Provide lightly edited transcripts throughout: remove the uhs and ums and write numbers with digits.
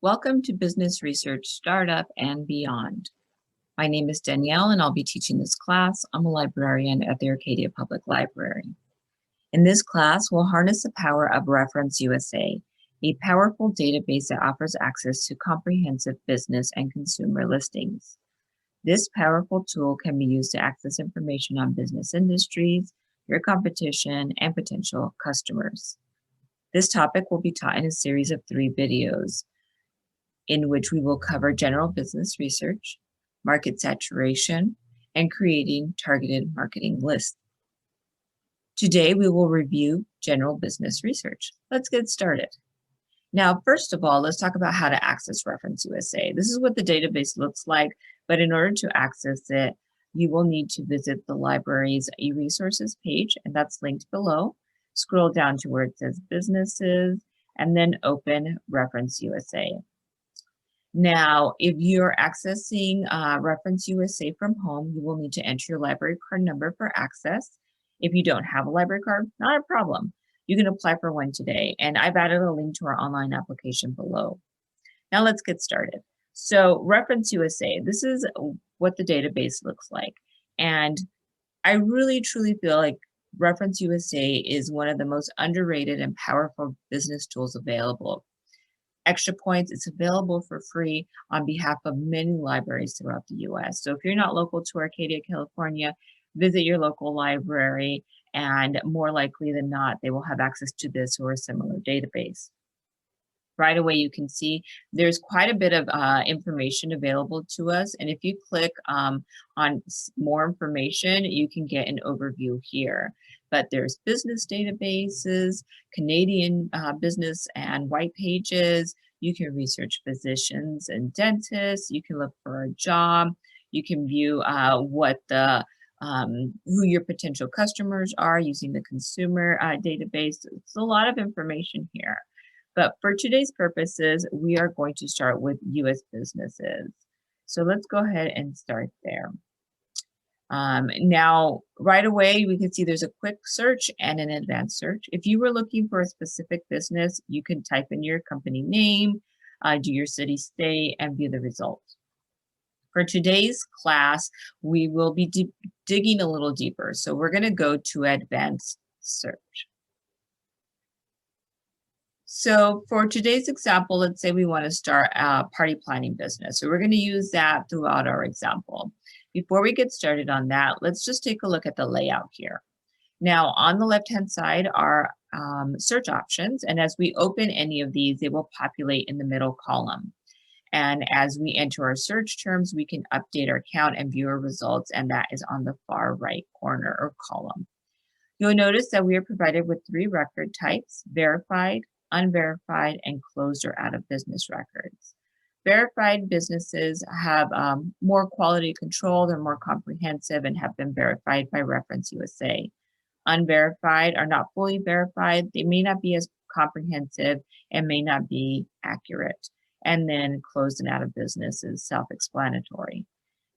Welcome to Business Research Startup and Beyond. My name is Danielle and I'll be teaching this class. I'm a librarian at the Arcadia Public Library. In this class, we'll harness the power of ReferenceUSA, a powerful database that offers access to comprehensive business and consumer listings. This powerful tool can be used to access information on business industries, your competition, and potential customers. This topic will be taught in a series of 3 videos, in which we will cover general business research, market saturation, and creating targeted marketing lists. Today, we will review general business research. Let's get started. Now, first of all, let's talk about how to access ReferenceUSA. This is what the database looks like, but in order to access it, you will need to visit the library's e-resources page, and that's linked below. Scroll down to where it says businesses, and then open ReferenceUSA. Now, if you're accessing ReferenceUSA from home, you will need to enter your library card number for access. If you don't have a library card, not a problem. You can apply for one today, and I've added a link to our online application below. Now let's get started. So ReferenceUSA, this is what the database looks like. And I really, truly feel like ReferenceUSA is one of the most underrated and powerful business tools available. Extra points, it's available for free on behalf of many libraries throughout the US. So if you're not local to Arcadia, California, visit your local library, and more likely than not, they will have access to this or a similar database. Right away, you can see there's quite a bit of information available to us. And if you click on more information, you can get an overview here. But there's business databases, Canadian business and white pages. You can research physicians and dentists. You can look for a job. You can view who your potential customers are using the consumer database. It's a lot of information here. But for today's purposes, we are going to start with US businesses. So let's go ahead and start there. Now, right away, we can see there's a quick search and an advanced search. If you were looking for a specific business, you can type in your company name, do your city, state, and view the results. For today's class, we will be digging a little deeper. So we're going to go to advanced search. So for today's example, let's say we want to start a party planning business. So we're going to use that throughout our example. Before we get started on that, let's just take a look at the layout here. Now, on the left-hand side are search options. And as we open any of these, they will populate in the middle column. And as we enter our search terms, we can update our count and view our results. And that is on the far right corner or column. You'll notice that we are provided with 3 record types: verified, unverified, and closed or out of business records. Verified businesses have more quality control, they're more comprehensive, and have been verified by ReferenceUSA. Unverified are not fully verified, they may not be as comprehensive and may not be accurate. And then closed and out of business is self-explanatory.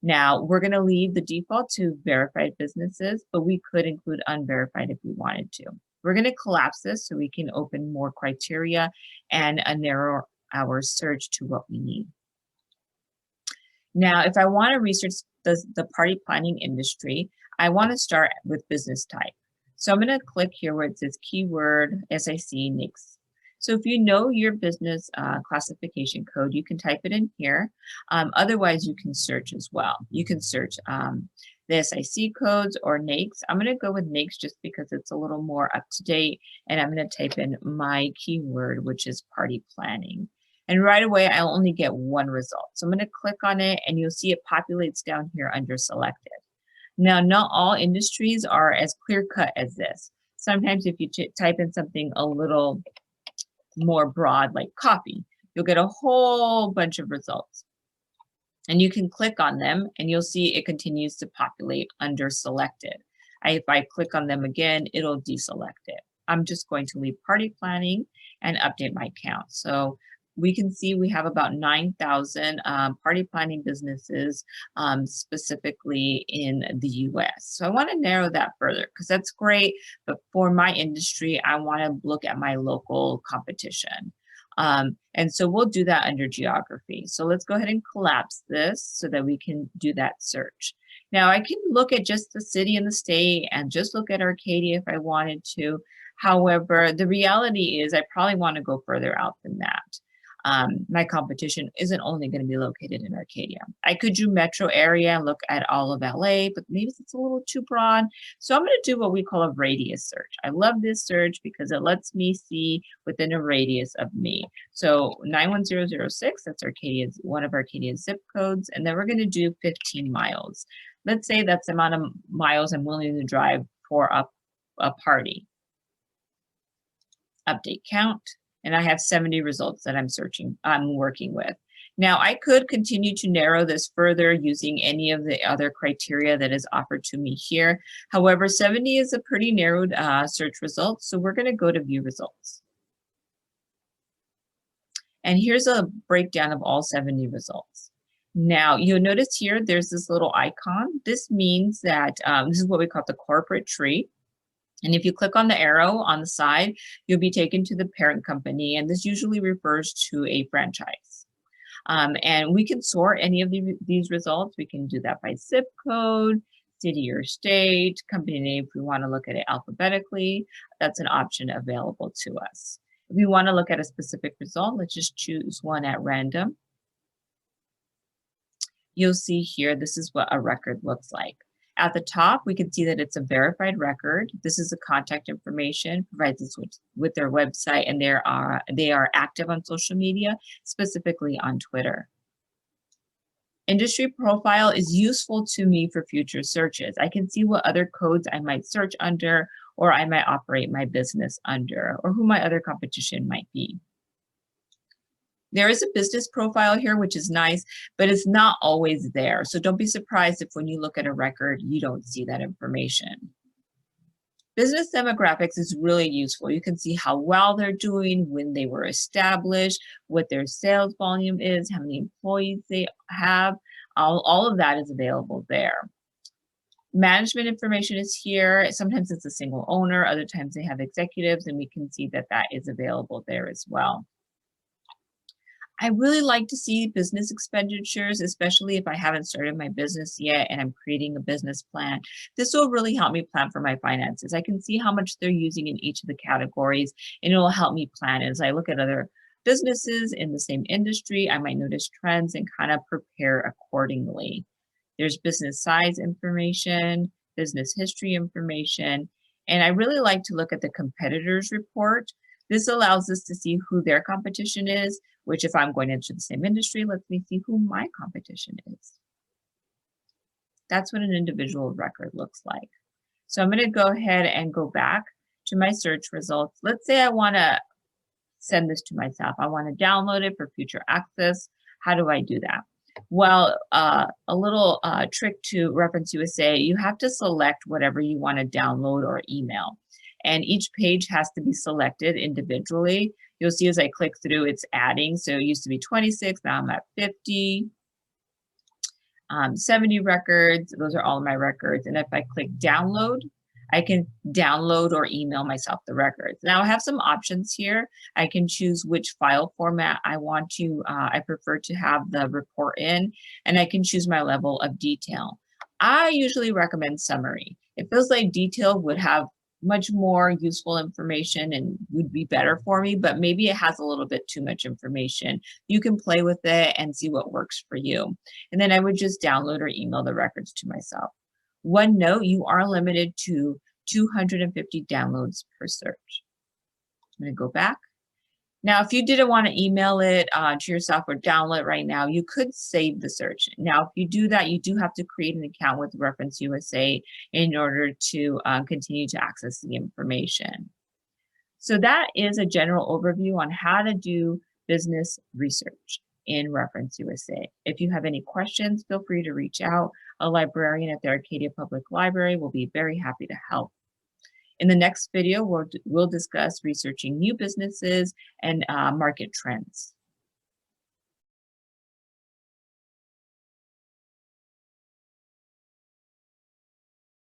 Now, we're going to leave the default to verified businesses, but we could include unverified if we wanted to. We're going to collapse this so we can open more criteria and narrow our search to what we need. Now, if I want to research the party planning industry, I want to start with business type. So I'm going to click here where it says keyword SIC NAICS. So if you know your business classification code, you can type it in here. Otherwise, you can search as well. You can search the SIC codes or NAICS. I'm going to go with NAICS just because it's a little more up to date. And I'm going to type in my keyword, which is party planning. And right away, I'll only get one result. So I'm going to click on it and you'll see it populates down here under selected. Now, not all industries are as clear cut as this. Sometimes if you type in something a little more broad like coffee, you'll get a whole bunch of results. And you can click on them and you'll see it continues to populate under selected. If I click on them again, it'll deselect it. I'm just going to leave party planning and update my count. So we can see we have about 9,000 party planning businesses specifically in the US. So I want to narrow that further because that's great. But for my industry, I want to look at my local competition. And so we'll do that under geography. So let's go ahead and collapse this so that we can do that search. Now I can look at just the city and the state and just look at Arcadia if I wanted to. However, the reality is I probably want to go further out than that. My competition isn't only going to be located in Arcadia. I could do metro area and look at all of LA, but maybe it's a little too broad. So I'm going to do what we call a radius search. I love this search because it lets me see within a radius of me. So 91006, that's Arcadia's, one of Arcadia's zip codes. And then we're going to do 15 miles. Let's say that's the amount of miles I'm willing to drive for a party. Update count. And I have 70 results that I'm working with. Now I could continue to narrow this further using any of the other criteria that is offered to me here. However, 70 is a pretty narrowed search result, so we're going to go to view results. And here's a breakdown of all 70 results. Now you'll notice here there's this little icon. This means that this is what we call the corporate tree. And if you click on the arrow on the side, you'll be taken to the parent company, and this usually refers to a franchise. And we can sort any of these results. We can do that by zip code, city or state, company name if we want to look at it alphabetically. That's an option available to us. If we want to look at a specific result, let's just choose one at random. You'll see here, this is what a record looks like. At the top, we can see that it's a verified record. This is the contact information, provides us with their website, and they are active on social media, specifically on Twitter. Industry profile is useful to me for future searches. I can see what other codes I might search under, or I might operate my business under, or who my other competition might be. There is a business profile here, which is nice, but it's not always there. So don't be surprised if when you look at a record, you don't see that information. Business demographics is really useful. You can see how well they're doing, when they were established, what their sales volume is, how many employees they have. All of that is available there. Management information is here. Sometimes it's a single owner, other times they have executives, and we can see that that is available there as well. I really like to see business expenditures, especially if I haven't started my business yet and I'm creating a business plan. This will really help me plan for my finances. I can see how much they're using in each of the categories, and it will help me plan. As I look at other businesses in the same industry, I might notice trends and kind of prepare accordingly. There's business size information, business history information, and I really like to look at the competitors report. This allows us to see who their competition is, which if I'm going into the same industry, lets me see who my competition is. That's what an individual record looks like. So I'm going to go ahead and go back to my search results. Let's say I want to send this to myself. I want to download it for future access. How do I do that? Well, a little trick to ReferenceUSA, you have to select whatever you want to download or email. And each page has to be selected individually. You'll see as I click through, it's adding. So it used to be 26, now I'm at 50. 70 records, those are all of my records. And if I click download, I can download or email myself the records. Now I have some options here. I can choose which file format I want to, I prefer to have the report in, and I can choose my level of detail. I usually recommend summary. It feels like detail would have much more useful information and would be better for me, but maybe it has a little bit too much information. You can play with it and see what works for you. And then I would just download or email the records to myself. One note, you are limited to 250 downloads per search. I'm going to go back. Now, if you didn't want to email it to yourself or download it right now, you could save the search. Now, if you do that, you do have to create an account with ReferenceUSA in order to continue to access the information. So that is a general overview on how to do business research in ReferenceUSA. If you have any questions, feel free to reach out. A librarian at the Arcadia Public Library will be very happy to help. In the next video, we'll discuss researching new businesses and market trends.